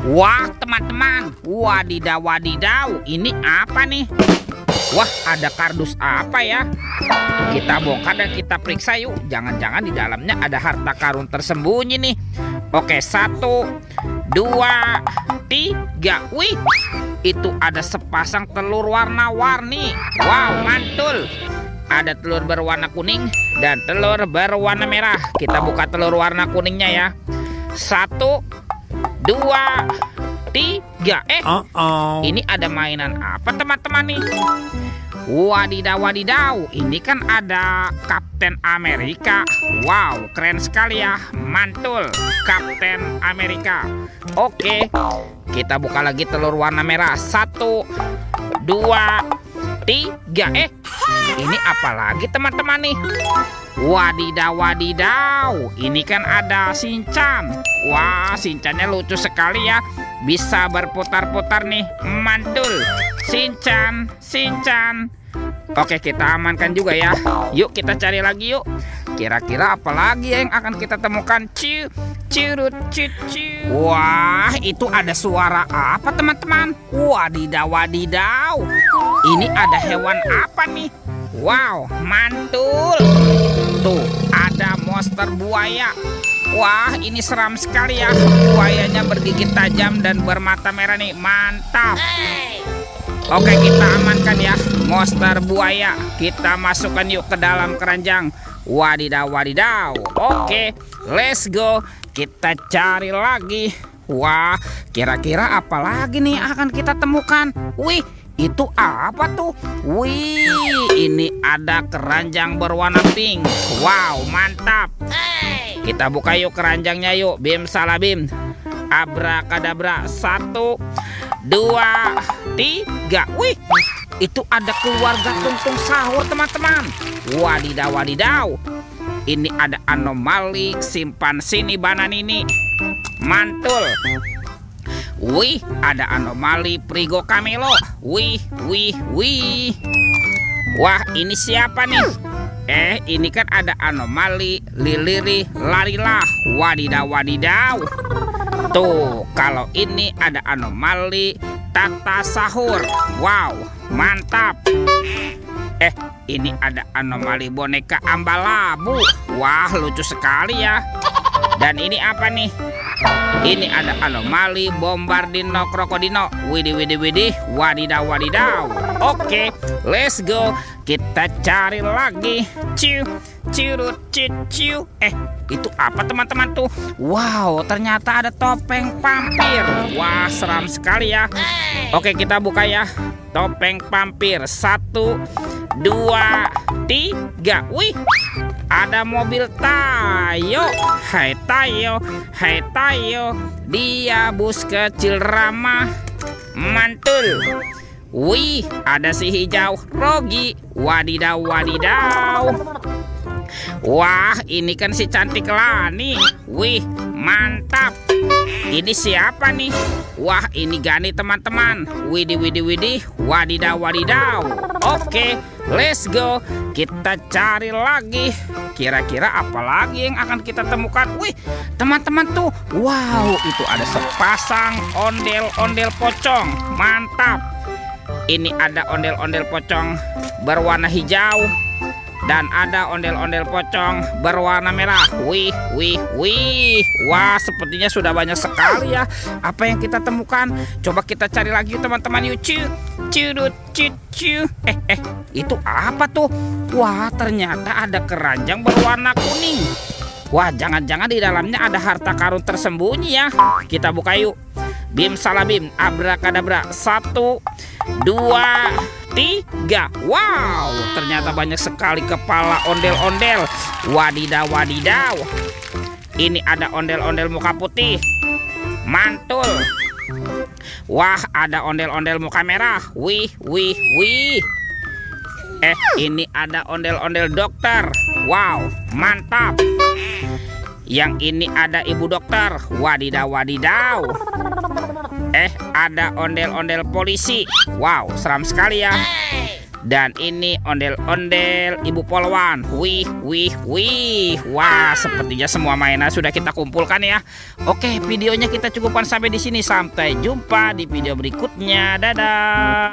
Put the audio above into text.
Wah, teman-teman. Wadidaw, wadidaw. Ini apa nih? Wah, ada kardus apa ya? Kita bongkar dan kita periksa yuk. Jangan-jangan di dalamnya ada harta karun tersembunyi nih. Oke, 1, 2, 3. Wih, itu ada sepasang telur warna-warni. Wow, mantul. Ada telur berwarna kuning dan telur berwarna merah. Kita buka telur warna kuningnya ya. 1, 2, 3. Ini ada mainan apa teman-teman nih? Wadidaw, wadidaw. Ini kan ada Kapten Amerika. Wow, keren sekali ya. Mantul, Kapten Amerika. Oke, kita buka lagi telur warna merah. 1, 2, 3. Ini apa lagi teman-teman nih? Wadidaw, wadidaw. Ini kan ada Shinchan. Wah, Shinchannya lucu sekali ya. Bisa berputar-putar nih. Mantul. Shinchan, Shinchan. Oke, kita amankan juga ya. Yuk kita cari lagi yuk. Kira-kira apa lagi yang akan kita temukan? Ciu, cirut, ciu. Wah, itu ada suara apa teman-teman? Wadidaw, wadidaw. Ini ada hewan apa nih? Wow, mantul. Tuh, ada monster buaya. Wah, ini seram sekali ya. Buayanya bergigit tajam dan bermata merah nih. Mantap. Oke, kita amankan ya monster buaya. Kita masukkan yuk ke dalam keranjang. Wadidaw, wadidaw. Oke, let's go. Kita cari lagi. Wah, kira-kira apa lagi nih akan kita temukan? Wih, itu apa tuh? Wih, ini ada keranjang berwarna pink. Wow, mantap. Kita buka yuk keranjangnya yuk. Bim salah bim. Abrakadabra. 1, 2, 3. Wih, itu ada keluarga tungtung sahur teman-teman. Wadidaw, wadidaw. Ini ada anomali simpan sini banan ini. Mantul. Wih, ada anomali Prigo Camelo. Wih, wih, wih. Wah, ini siapa nih? Ini kan ada anomali Liliri Larila. Wadidaw, wadidaw. Tuh, kalau ini ada anomali Tata Sahur. Wow, mantap. Ini ada anomali boneka Ambalabu. Wah, lucu sekali ya. Dan ini apa nih? Ini ada anomali Bombardino Krokodino. Widih, widih, widih. Wadidaw, wadidaw. Oke, let's go. Kita cari lagi. Ciu, cirut, ciu. Itu apa teman-teman tuh? Wow, ternyata ada topeng vampir. Wah, seram sekali ya. Oke, kita buka ya. Topeng vampir. 1, 2, 3. Wih, ada mobil Tayo. Hai Tayo, hai Tayo. Dia bus kecil ramah. Mantul. Wih, ada si hijau Rogi. Wadidaw, wadidaw. Wah, ini kan si cantik Lani. Wih, mantap. Ini siapa nih? Wah, ini Gani teman-teman. Widih, widih, widih. Wadidaw, wadidaw. Oke, let's go. Kita cari lagi. Kira-kira apa lagi yang akan kita temukan? Wih, teman-teman tuh. Wow, itu ada sepasang ondel-ondel pocong. Mantap. Ini ada ondel-ondel pocong berwarna hijau. Dan ada ondel-ondel pocong berwarna merah. Wih, wih, wih. Wah, sepertinya sudah banyak sekali ya apa yang kita temukan. Coba kita cari lagi teman-teman yuk. Ciu. Itu apa tuh? Wah, ternyata ada keranjang berwarna kuning. Wah, jangan-jangan di dalamnya ada harta karun tersembunyi ya. Kita buka yuk. Bim salah bim. Abrakadabra. 1, 2, 3. Wow, ternyata banyak sekali kepala ondel-ondel. Wadidaw, wadidaw. Ini ada ondel-ondel muka putih. Mantul. Wah, ada ondel-ondel muka merah. Wih, wih, wih. Ini ada ondel-ondel dokter. Wow, mantap. Yang ini ada ibu dokter. Wadidaw, wadidaw. Ada ondel-ondel polisi. Wow, seram sekali ya. Dan ini ondel-ondel Ibu Polwan. Wih, wih, wih. Wah, sepertinya semua mainan sudah kita kumpulkan ya. Oke, videonya kita cukupkan sampai di sini. Sampai jumpa di video berikutnya. Dadah.